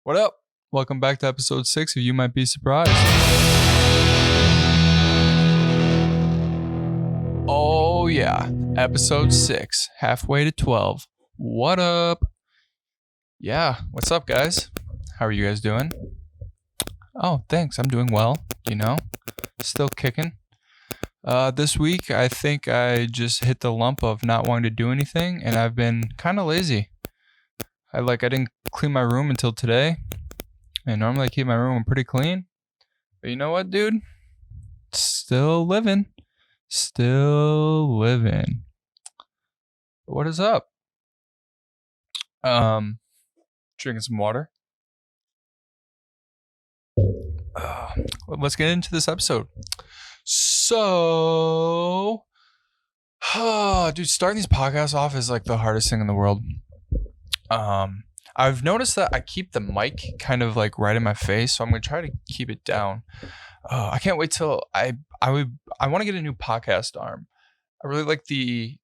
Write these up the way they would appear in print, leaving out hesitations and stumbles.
What up? Welcome back to episode 6 of You Might Be Surprised. Oh, yeah. Episode 6, halfway to 12. What up? Yeah, what's up, guys? How are you guys doing? Oh, thanks. I'm doing well, still kicking. This week, I think I just hit the lump of not wanting to do anything, and I've been kind of lazy. I didn't clean my room until today, and normally I keep my room pretty clean. But you know what, dude? Still living. What is up? Drinking some water. Let's get into this episode. So, dude, starting these podcasts off is like the hardest thing in the world. I've noticed that I keep the mic kind of like right in my face, so I'm gonna try to keep it down. I can't wait till I want to get a new podcast arm. I really like the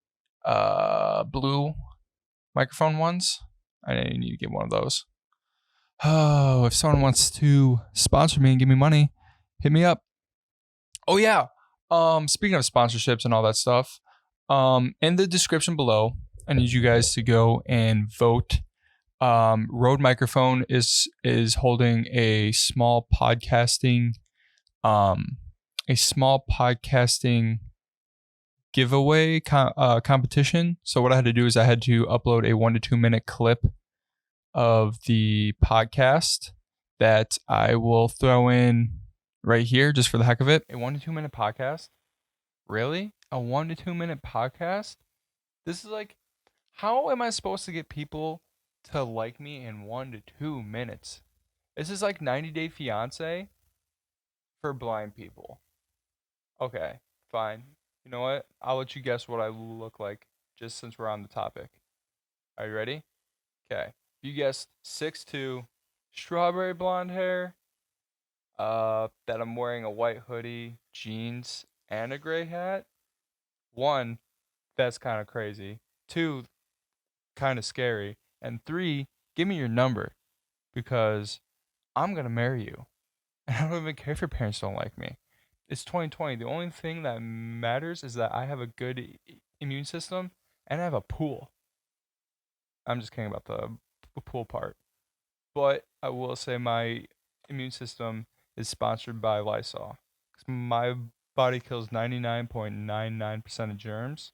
blue microphone ones. I need to get one of those. Oh, if someone wants to sponsor me and give me money, hit me up. Oh yeah. Speaking of sponsorships and all that stuff, in the description below, I need you guys to go and vote. Rode Microphone is holding a small podcasting giveaway competition. So what I had to do is I had to upload a 1 to 2 minute clip of the podcast that I will throw in right here just for the heck of it. A 1 to 2 minute podcast? Really? A 1 to 2 minute podcast? This is like, how am I supposed to get people to like me in 1 to 2 minutes? This is like 90 Day Fiance for blind people. Okay, fine. You know what? I'll let you guess what I look like just since we're on the topic. Are you ready? Okay. You guessed 6'2", strawberry blonde hair, that I'm wearing a white hoodie, jeans, and a gray hat. 1, that's kind of crazy. 2, kind of scary. And 3, give me your number because I'm going to marry you. And I don't even care if your parents don't like me. It's 2020. The only thing that matters is that I have a good immune system and I have a pool. I'm just kidding about the pool part. But I will say my immune system is sponsored by Lysol. 'Cause my body kills 99.99% of germs.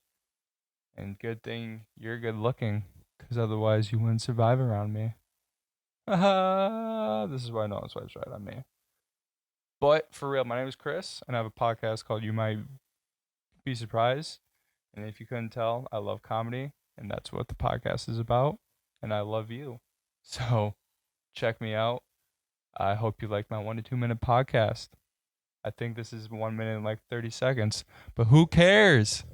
And good thing you're good looking, because otherwise you wouldn't survive around me. This is why no one swipes right on me. But for real, my name is Chris, and I have a podcast called You Might Be Surprised. And if you couldn't tell, I love comedy, and that's what the podcast is about. And I love you. So check me out. I hope you like my 1 to 2 minute podcast. I think this is 1 minute and like 30 seconds, but who cares?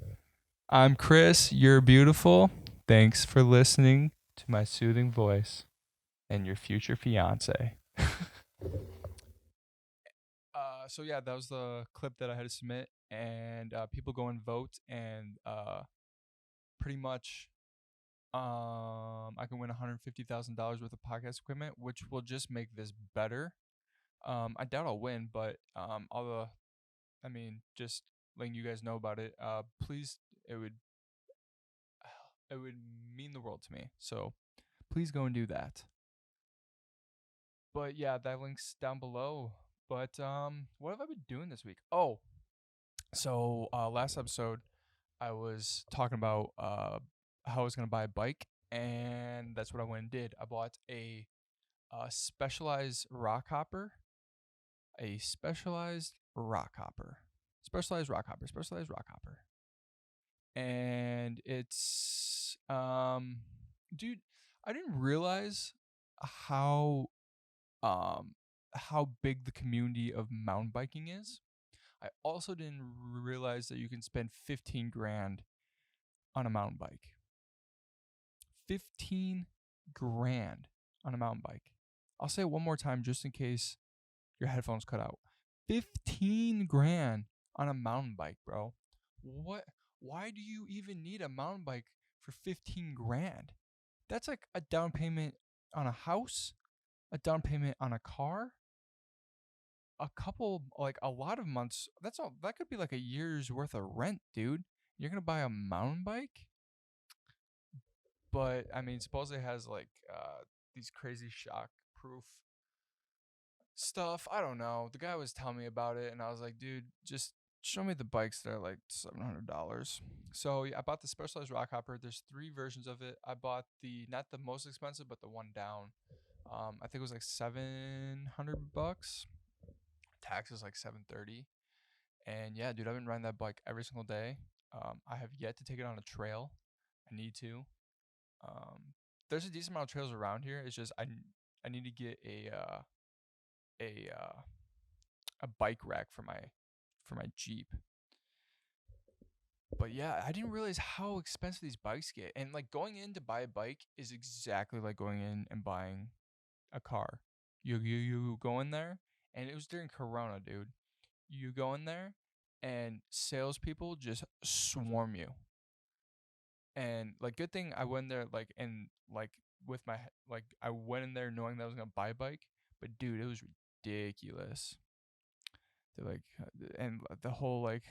I'm Chris. You're beautiful. Thanks for listening to my soothing voice and your future fiance. So yeah, that was the clip that I had to submit, and people go and vote, and pretty much, I can win $150,000 worth of podcast equipment, which will just make this better. I doubt I'll win, but just letting you guys know about it. Please, it would mean the world to me. So please go and do that. But yeah, that link's down below. But what have I been doing this week? Oh, so last episode I was talking about how I was gonna buy a bike, and that's what I went and did. I bought a specialized rock hopper, specialized rock hopper, and it's dude, I didn't realize how um how big the community of mountain biking is. I also didn't realize that you can spend 15 grand on a mountain bike. 15 grand on a mountain bike. I'll say it one more time just in case your headphones cut out. 15 grand on a mountain bike, bro. What? Why do you even need a mountain bike for 15 grand? That's like a down payment on a house a down payment on a car, a lot of months. That's all. That could be like a year's worth of rent, dude. You're gonna buy a mountain bike, but I mean, supposedly it has like these crazy shock proof stuff. I don't know. The guy was telling me about it, and I was like, dude, just show me the bikes that are like $700. So yeah, I bought the Specialized Rock Hopper. There's three versions of it. I bought the not the most expensive, but the one down. I think it was like $700. Tax is like 730. And yeah, dude, I've been riding that bike every single day. I have yet to take it on a trail. I need to. Um, there's a decent amount of trails around here. It's just I need to get a uh, a bike rack for my Jeep. But yeah, I didn't realize how expensive these bikes get. And like going in to buy a bike is exactly like going in and buying a car. You go in there, and it was during Corona, dude. You go in there, and salespeople just swarm you. And like, good thing I went there like and like with my like I went in there knowing that I was gonna buy a bike. But dude, it was ridiculous. They're like, and the whole like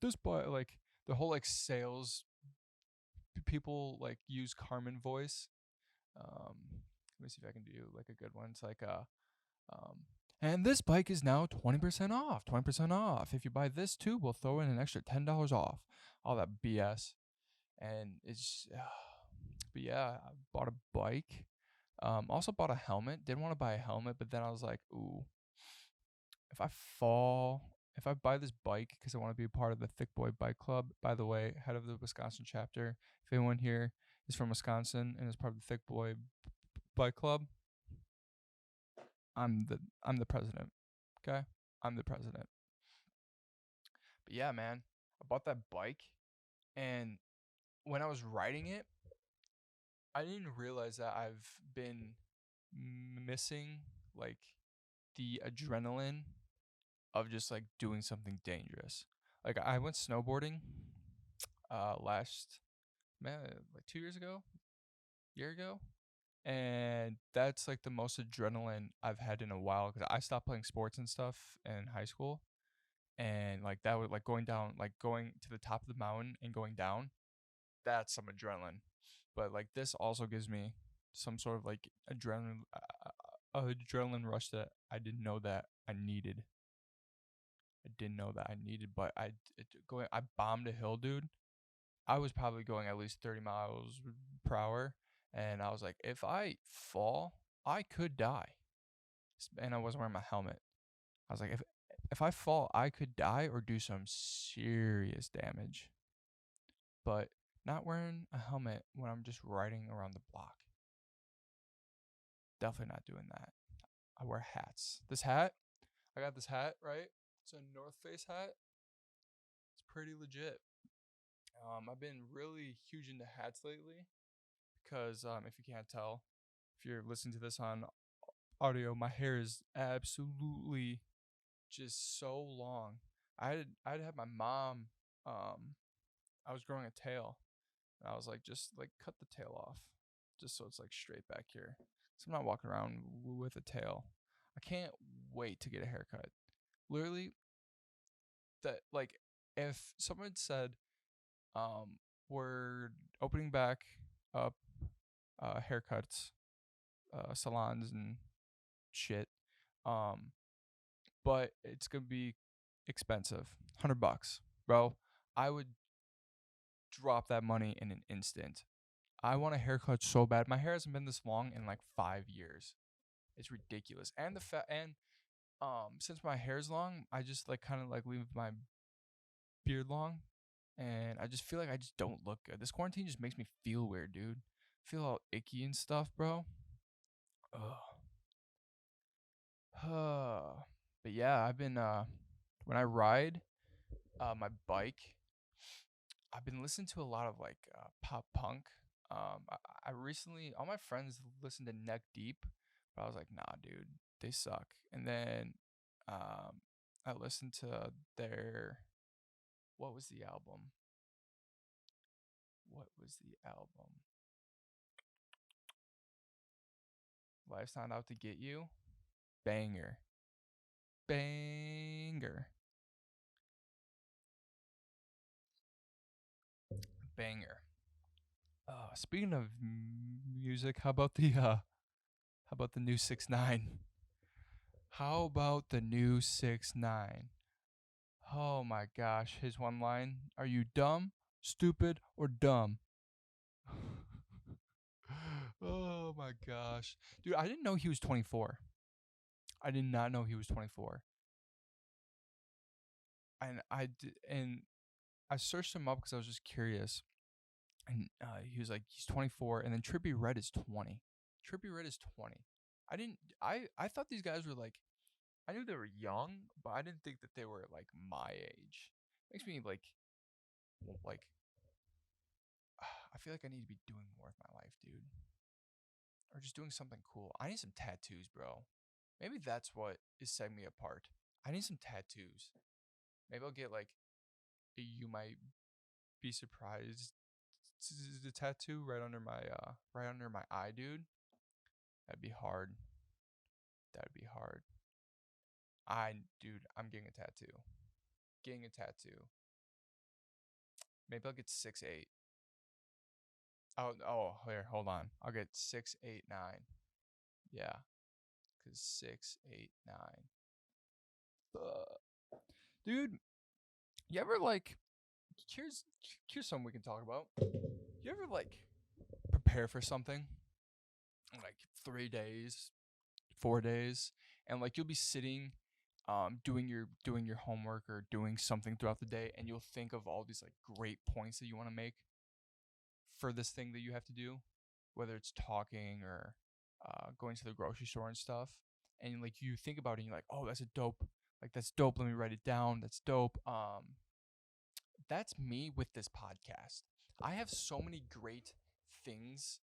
this boy like the whole like sales people like use Carmen voice. Let me see if I can do like a good one. It's like um and this bike is now 20% off. 20% off. If you buy this too, we'll throw in an extra $10 off. All that BS. And it's but yeah, I bought a bike. Also bought a helmet. Didn't want to buy a helmet, but then I was like, ooh, if I fall, if I buy this bike because I want to be a part of the Thick Boy Bike Club, by the way, head of the Wisconsin chapter, if anyone here is from Wisconsin and is part of the Thick Boy Bike Club, I'm the president. Okay? I'm the president. But yeah, man, I bought that bike, and when I was riding it, I didn't realize that I've been missing like the adrenaline of just like doing something dangerous. Like I went snowboarding last man like 2 years ago, year ago, and that's like the most adrenaline I've had in a while because I stopped playing sports and stuff in high school, and like that was like going down, like going to the top of the mountain and going down. That's some adrenaline, but like this also gives me some sort of like adrenaline rush that I didn't know that I needed. I didn't know that I needed, but I bombed a hill, dude. I was probably going at least 30 miles per hour, and I was like, if I fall, I could die. And I wasn't wearing my helmet. I was like, if I fall, I could die or do some serious damage. But not wearing a helmet when I'm just riding around the block. Definitely not doing that. I wear hats. This hat, I got this hat, right? It's a North Face hat. It's pretty legit. I've been really huge into hats lately because if you can't tell, if you're listening to this on audio, my hair is absolutely just so long. I'd had my mom. I was growing a tail, and I was like, just like cut the tail off, just so it's like straight back here. So I'm not walking around with a tail. I can't wait to get a haircut. Literally, that like if someone said, um, we're opening back up haircuts, salons and shit. Um, but it's gonna be expensive. $100, bro. I would drop that money in an instant. I want a haircut so bad. My hair hasn't been this long in like 5 years. It's ridiculous. And since my hair's long, I just like kind of like leave my beard long, and I just feel like I just don't look good. This quarantine just makes me feel weird, dude. Feel all icky and stuff, bro. Ugh. But yeah, I've been when I ride my bike, I've been listening to a lot of like pop punk. I recently, all my friends listened to Neck Deep, but I was like, nah, dude, they suck. And then um, I listened to their, what was the album? What was the album? Life's Not Out to Get You. Banger. Banger. Banger. Speaking of music, how about the new 6ix9ine? How about the new 6ix9ine? Oh my gosh, his one line, are you dumb, stupid, or dumb? Oh my gosh. Dude, I didn't know he was 24. I did not know he was 24. And I searched him up because I was just curious. And he was like, he's 24, and then Trippie Redd is 20. Trippie Redd is 20. I thought these guys were like, I knew they were young, but I didn't think that they were like my age. Makes me like I feel like I need to be doing more with my life, dude. Or just doing something cool. I need some tattoos, bro. Maybe that's what is setting me apart. I need some tattoos. Maybe I'll get like a You Might Be Surprised the tattoo right under my eye, dude. That'd be hard. That'd be hard. Dude, I'm getting a tattoo. Getting a tattoo. Maybe I'll get 6'8". Here, hold on. I'll get 6'8'9". Yeah, cause 6'8'9". Dude, you ever like? Here's something we can talk about. You ever like prepare for something like 3 days, 4 days, and like you'll be sitting, doing your homework or doing something throughout the day, and you'll think of all these like great points that you want to make for this thing that you have to do, whether it's talking or going to the grocery store and stuff. And like you think about it and you're like, oh, that's dope. Let me write it down. That's dope. That's me with this podcast. I have so many great things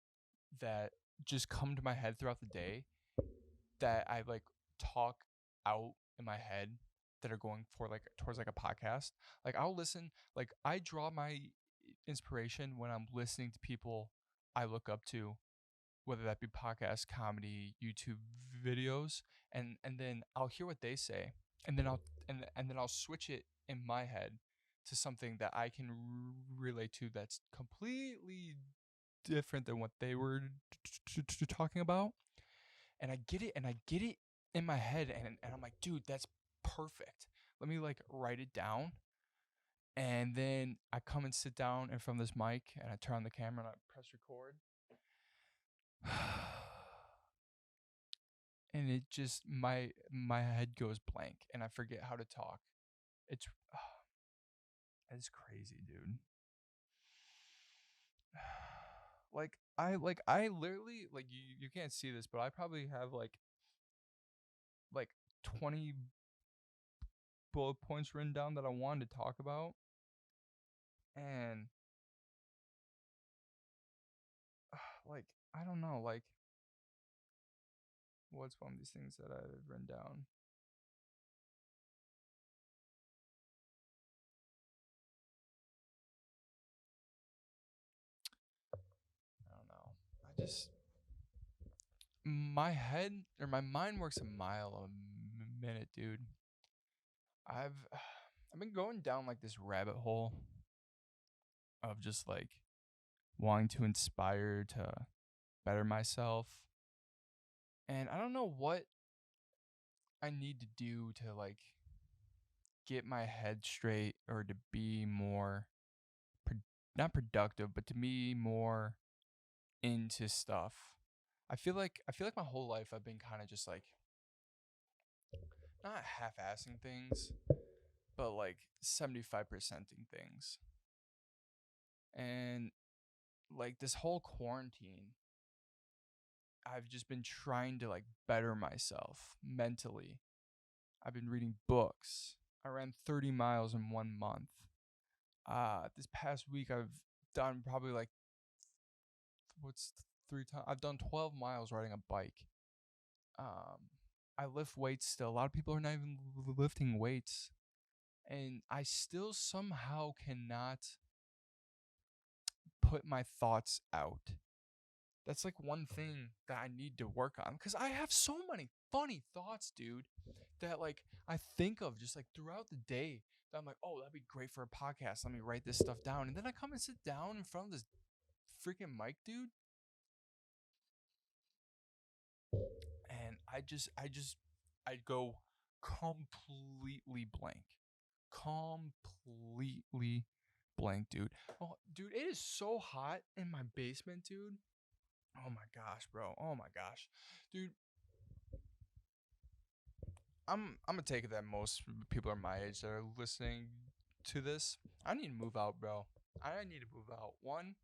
that just come to my head throughout the day that I like talk out in my head that are going for like towards like a podcast. Like I'll listen, like I draw my inspiration when I'm listening to people I look up to, whether that be podcast, comedy, YouTube videos, and then I'll hear what they say, and then I'll switch it in my head to something that I can relate to that's completely different than what they were talking about, and I get it in my head, and I'm like, dude, that's perfect. Let me like write it down, and then I come and sit down in front of this mic, and I turn on the camera and I press record. And it just my head goes blank and I forget how to talk. It's it's crazy, dude. I literally like you can't see this, but I probably have like 20 bullet points written down that I wanted to talk about. And like I don't know, like what's one of these things that I've written down? I don't know. I just my head or my mind works a mile a minute, dude. I've I've been going down like this rabbit hole of just like wanting to inspire to better myself. And I don't know what I need to do to like get my head straight or to be more not productive, but to be more into stuff. I feel like my whole life I've been kind of just like not half-assing things, but like 75%ing things. And like this whole quarantine, I've just been trying to like better myself mentally. I've been reading books. I ran 30 miles in 1 month. This past week I've done probably like what's 3 times? I've done 12 miles riding a bike. Um, I lift weights still. A lot of people are not even lifting weights, and I still somehow cannot put my thoughts out. That's like one thing that I need to work on because I have so many funny thoughts, dude, that like I think of just like throughout the day that I'm like, oh, that'd be great for a podcast. Let me write this stuff down. And then I come and sit down in front of this freaking mic, dude, and I go completely blank. Completely blank, dude. Oh, dude, it is so hot in my basement, dude. Oh my gosh, bro. Oh my gosh. Dude, I'm gonna take it that most people are my age that are listening to this. I need to move out, bro. I need to move out. One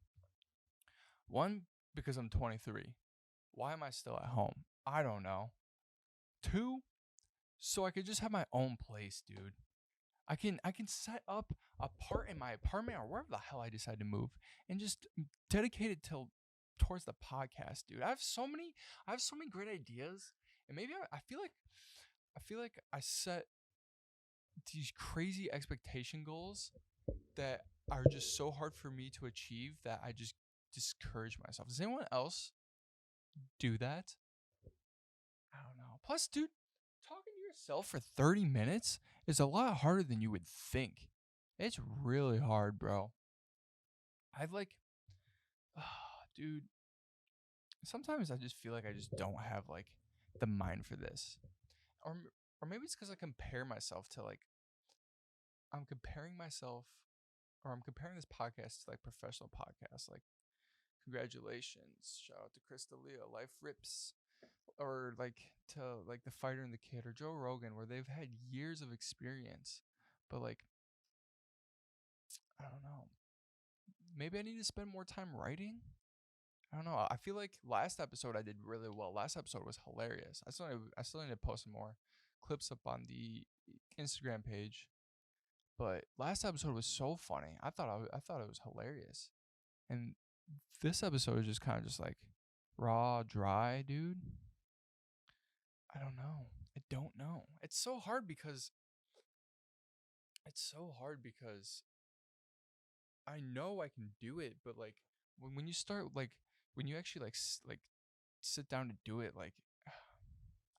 because I'm 23. Why am I still at home? I don't know. Two, so I could just have my own place, dude. I can set up a part in my apartment or wherever the hell I decide to move and just dedicate it towards the podcast, dude. I have so many great ideas, and maybe I feel like I set these crazy expectation goals that are just so hard for me to achieve that I just discourage myself. Does anyone else do that? I don't know. Plus, dude, talking to yourself for 30 minutes is a lot harder than you would think. It's really hard, bro. I've like, dude, sometimes I just feel like I just don't have like the mind for this. Or, or maybe it's because I compare myself to like, I'm comparing myself or I'm comparing this podcast to like professional podcasts. Like, congratulations, shout out to Chris D'Elia, Life Rips, or like to like the Fighter and the Kid or Joe Rogan, where they've had years of experience, but like I don't know, maybe I need to spend more time writing. I don't know. I feel like last episode I did really well. Last episode was hilarious. I still need to post some more clips up on the Instagram page. But last episode was so funny. I thought it was hilarious. And this episode is just kind of just like raw, dry, dude. I don't know. I don't know. It's so hard because I know I can do it, but like when you start like when you actually like sit down to do it, like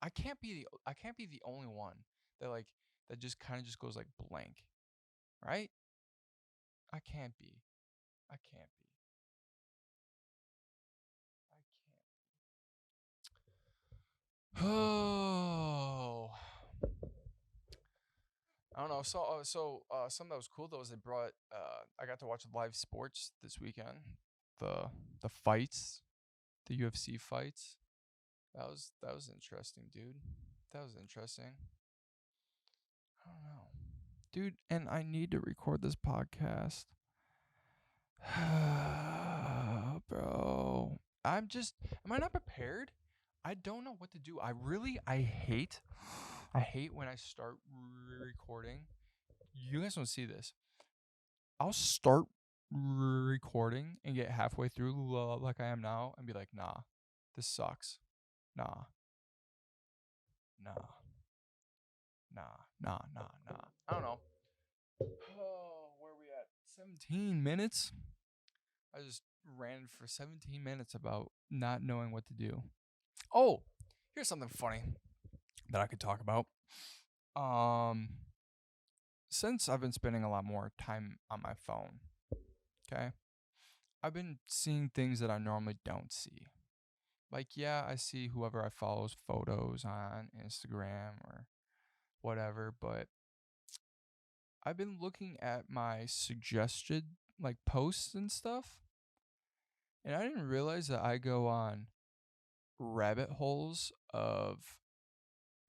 I can't be the only one that like that just kind of just goes like blank, right? I can't be. I can't be. I can't. Oh, I don't know. Something that was cool though is they brought. I got to watch live sports this weekend. The the fights, the UFC fights. That was interesting, dude. That was interesting. I don't know, dude. And I need to record this podcast, bro. Am I not prepared? I don't know what to do. I hate when I start recording. You guys don't see this. I'll start recording and get halfway through like I am now and be like, nah, this sucks. Nah, nah, nah. I don't know. Oh, where are we at? 17 minutes? I just ran for 17 minutes about not knowing what to do. Oh, here's something funny that I could talk about. Um, since I've been spending a lot more time on my phone, okay, I've been seeing things that I normally don't see. Like, yeah, I see whoever I follow's photos on Instagram or whatever, but I've been looking at my suggested like posts and stuff, and I didn't realize that I go on rabbit holes of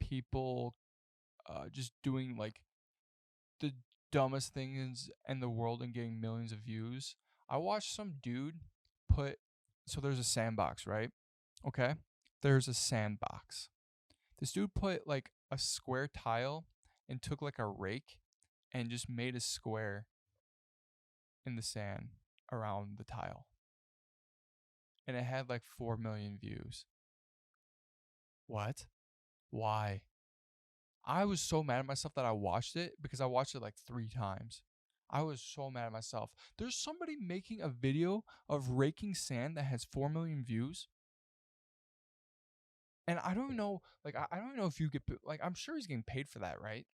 people just doing like the dumbest things in the world and getting millions of views. I watched some dude put so there's a sandbox, right? Okay. There's a sandbox. This dude put like a square tile and took like a rake and just made a square in the sand around the tile. And it had like 4 million views. What? Why? I was so mad at myself that I watched it because I watched it like 3 times. I was so mad at myself. There's somebody making a video of raking sand that has 4 million views. And I don't know, like, I don't know if you get, like, I'm sure he's getting paid for that, right?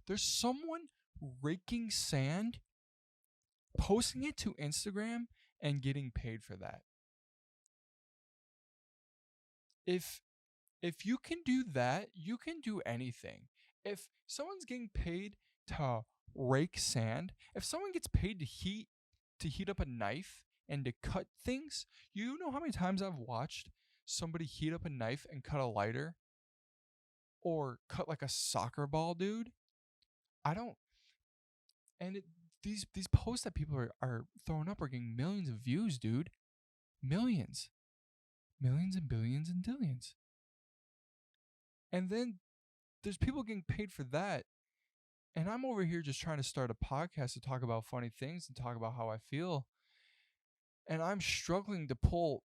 There's someone raking sand, posting it to Instagram, and getting paid for that. If you can do that, you can do anything. If someone's getting paid to rake sand, if someone gets paid to heat up a knife and to cut things, you know how many times I've watched somebody heat up a knife and cut a lighter or cut like a soccer ball, dude? I don't and it, these posts that people are throwing up are getting millions of views, dude. Millions. Millions and billions and dillions. And then there's people getting paid for that. And I'm over here just trying to start a podcast to talk about funny things and talk about how I feel. And I'm struggling to pull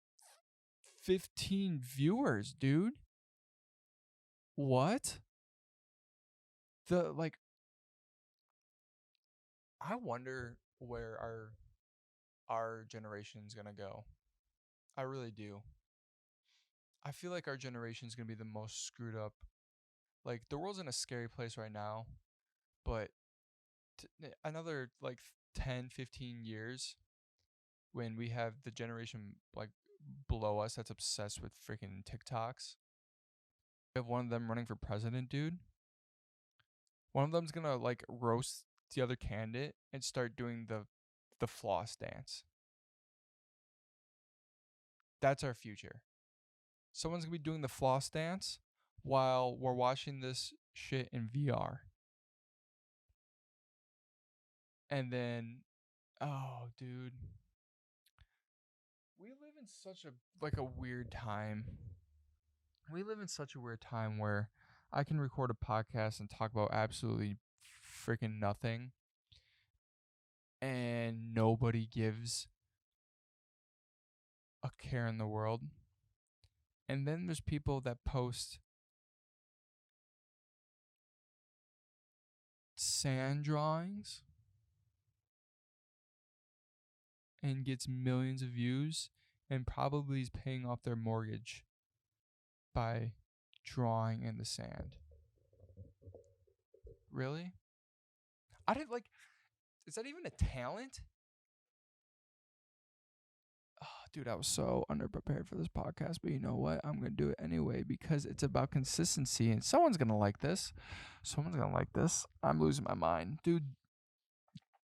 15 viewers, dude. What? I wonder where our generation's gonna go. I really do. I feel like our generation's gonna be the most screwed up. Like the world's in a scary place right now, but another like 10, 15 years when we have the generation like below us that's obsessed with freaking TikToks. We have one of them running for president, dude. One of them's gonna like roast the other candidate and start doing the floss dance. That's our future. Someone's gonna be doing the floss dance while we're watching this shit in VR. And then, oh, dude, we live in such a like a weird time. We live in such a weird time where I can record a podcast and talk about absolutely freaking nothing, and nobody gives a care in the world. And then there's people that post sand drawings and gets millions of views and probably is paying off their mortgage by drawing in the sand. Really? I didn't like, is that even a talent? Oh, dude, I was so underprepared for this podcast, but you know what? I'm going to do it anyway because it's about consistency and someone's going to like this. Someone's going to like this. I'm losing my mind. Dude,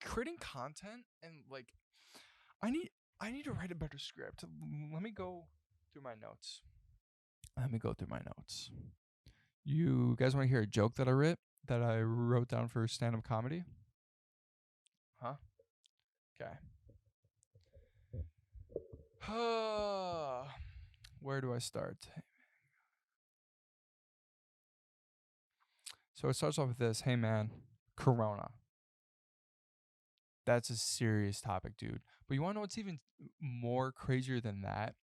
creating content and like I need to write a better script. Let me go through my notes. You guys want to hear a joke that I wrote down for stand-up comedy? Huh? Okay. Where do I start? So it starts off with this. Hey man, Corona. That's a serious topic, dude. But you want to know what's even more crazier than that?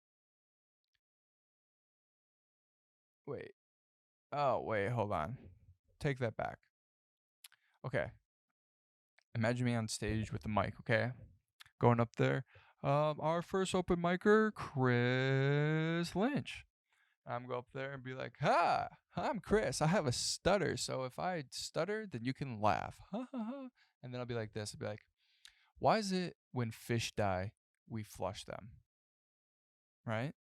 Wait. Oh, wait, hold on. Take that back. Okay. Imagine me on stage with the mic, okay? Going up there. Our first open micer, Chris Lynch. I'm go up there and be like, "Ha, I'm Chris. I have a stutter, so if I stutter, then you can laugh." Ha ha ha. And then I'll be like this. I'll be like, "Why is it when fish die, we flush them? Right?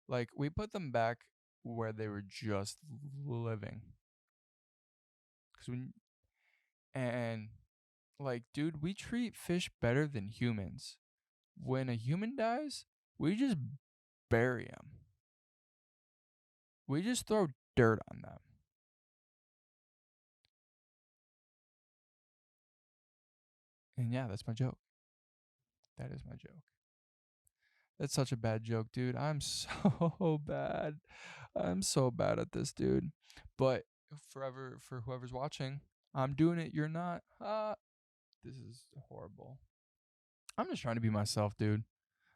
Like we put them back where they were just living. Cause when and like, dude, we treat fish better than humans. When a human dies, we just bury them. We just throw dirt on them." And yeah, that's my joke. That is my joke. That's such a bad joke, dude. I'm so bad. I'm so bad at this, dude. But forever for whoever's watching, I'm doing it. You're not. This is horrible. I'm just trying to be myself, dude.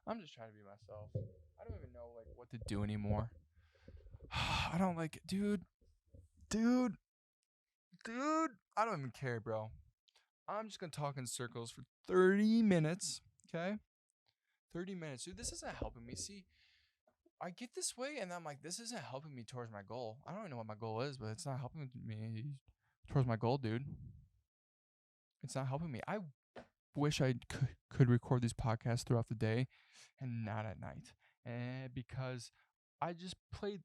I'm just trying to be myself. I don't even know like what to do anymore. I don't like it, dude. Dude. I don't even care, bro. I'm just going to talk in circles for 30 minutes, okay? 30 minutes. Dude, this isn't helping me. See, I get this way, and I'm like, this isn't helping me towards my goal. I don't even know what my goal is, but it's not helping me towards my goal, dude. It's not helping me. I wish I could record these podcasts throughout the day and not at night. And because I just played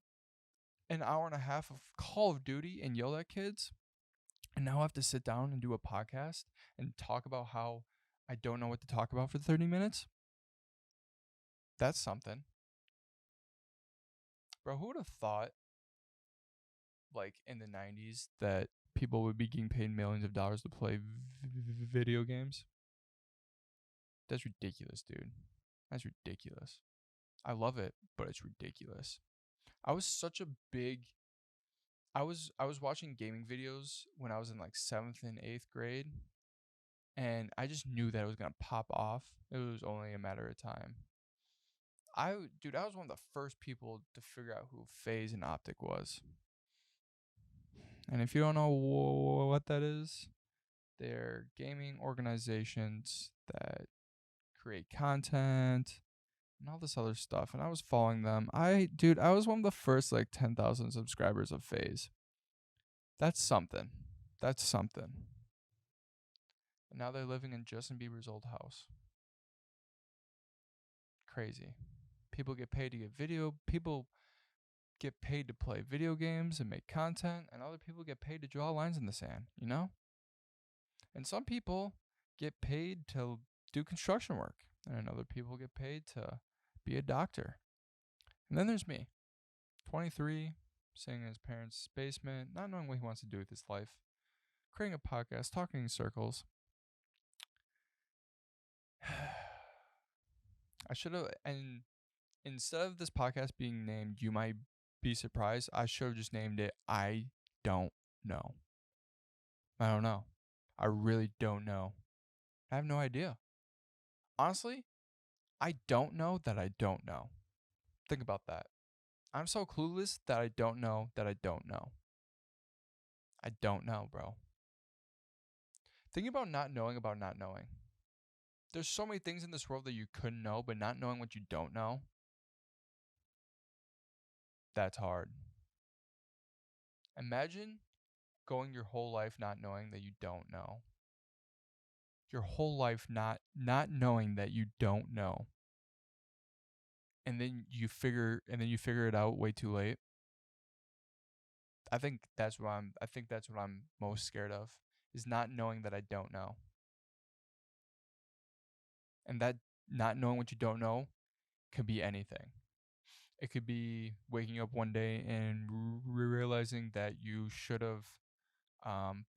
an hour and a half of Call of Duty and yelled at kids, and now I have to sit down and do a podcast and talk about how I don't know what to talk about for 30 minutes. That's something. Bro, who would have thought, like, in the 90s that people would be getting paid millions of dollars to play video games? That's ridiculous, dude. That's ridiculous. I love it, but it's ridiculous. I was such a big I was watching gaming videos when I was in like 7th and 8th grade, and I just knew that it was going to pop off. It was only a matter of time. I was one of the first people to figure out who FaZe and Optic was. And if you don't know what that is, they're gaming organizations that create content and all this other stuff. And I was following them. I was one of the first like 10,000 subscribers of FaZe. That's something. That's something. And now they're living in Justin Bieber's old house. Crazy. People get paid to people get paid to play video games and make content, and other people get paid to draw lines in the sand, you know? And some people get paid to do construction work, and other people get paid to be a doctor. And then there's me, 23, sitting in his parents' basement, not knowing what he wants to do with his life, creating a podcast, talking in circles. I should have, and instead of this podcast being named You Might Be Surprised, I should have just named it I Don't Know. I don't know. I really don't know. I have no idea. Honestly, I don't know that I don't know. Think about that. I'm so clueless that I don't know that I don't know. I don't know, bro. Think about not knowing about not knowing. There's so many things in this world that you couldn't know, but not knowing what you don't know, that's hard. Imagine going your whole life not knowing that you don't know. Your whole life not knowing that you don't know. And then you figure it out way too late. I think that's what I'm most scared of, is not knowing that I don't know. And that not knowing what you don't know could be anything. It could be waking up one day and realizing that you should have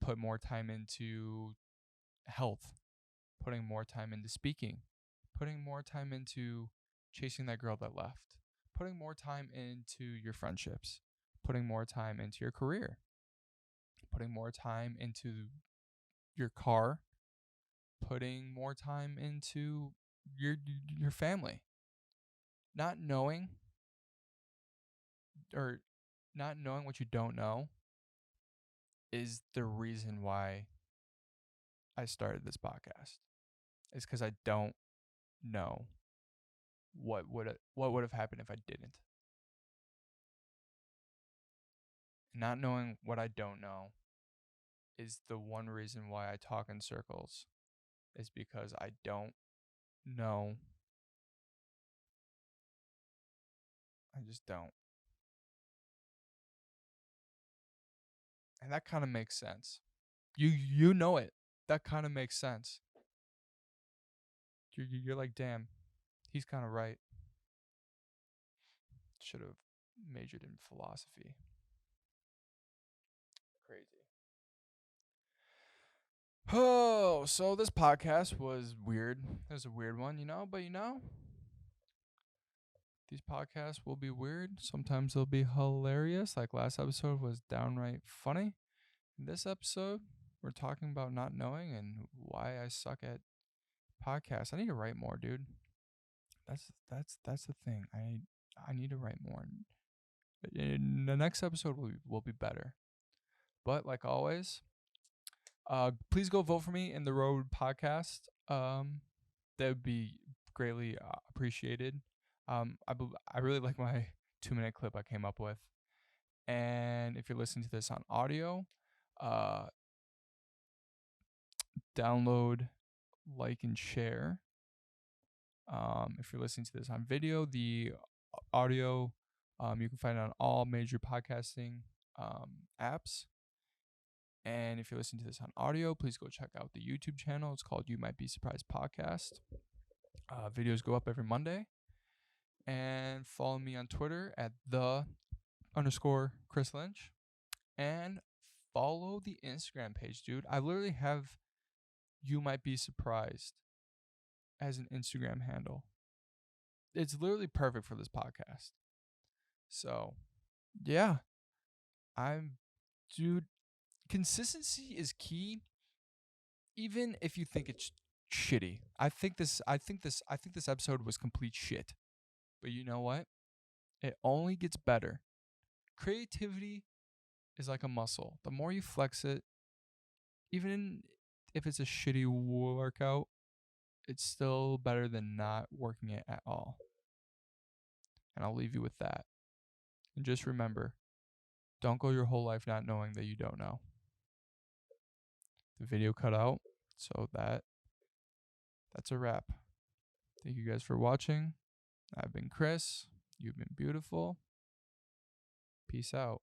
put more time into health, putting more time into speaking, putting more time into chasing that girl that left, putting more time into your friendships, putting more time into your career, putting more time into your car, putting more time into your family. Not knowing or not knowing what you don't know is the reason why I started this podcast. It's because I don't know what would have happened if I didn't. Not knowing what I don't know is the one reason why I talk in circles, is because I don't know. I just don't. And that kind of makes sense. You know it. That kind of makes sense. You're like, damn, he's kind of right. Should have majored in philosophy. Crazy. Oh, so this podcast was weird. It was a weird one, but these podcasts will be weird. Sometimes they'll be hilarious. Like last episode was downright funny. In this episode, we're talking about not knowing and why I suck at podcasts. I need to write more, dude. That's the thing. I need to write more. In the next episode will be better. But like always, Please go vote for me in the Road podcast. That would be greatly appreciated. I really like my 2-minute clip I came up with. And if you're listening to this on audio, download, like, and share. If you're listening to this on video, the audio you can find it on all major podcasting apps. And if you're listening to this on audio, please go check out the YouTube channel. It's called You Might Be Surprised Podcast. Videos go up every Monday. And follow me on Twitter at _Chris Lynch. And follow the Instagram page, dude. I literally have You Might Be Surprised as an Instagram handle. It's literally perfect for this podcast. So, yeah. Dude, consistency is key, even if you think it's shitty. I think this episode was complete shit. But you know what? It only gets better. Creativity is like a muscle. The more you flex it, even if it's a shitty workout, it's still better than not working it at all. And I'll leave you with that. And just remember, don't go your whole life not knowing that you don't know. The video cut out, so that's a wrap. Thank you guys for watching. I've been Chris. You've been beautiful. Peace out.